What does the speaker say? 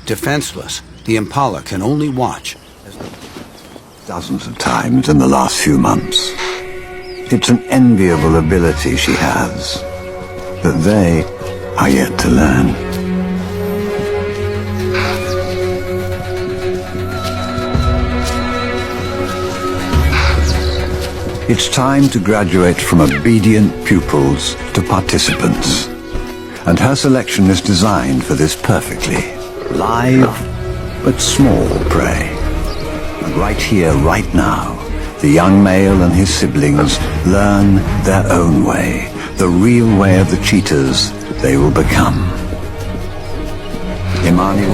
Defenseless, the Impala can only watch. Dozens of times in the last few months. It's an enviable ability she has, but they are yet to learn. It's time to graduate from obedient pupils to participants. And her selection is designed for this perfectly. Live, but small prey. And right here, right now, the young male and his siblings learn their own way, the real way of the cheetahs they will become. Imani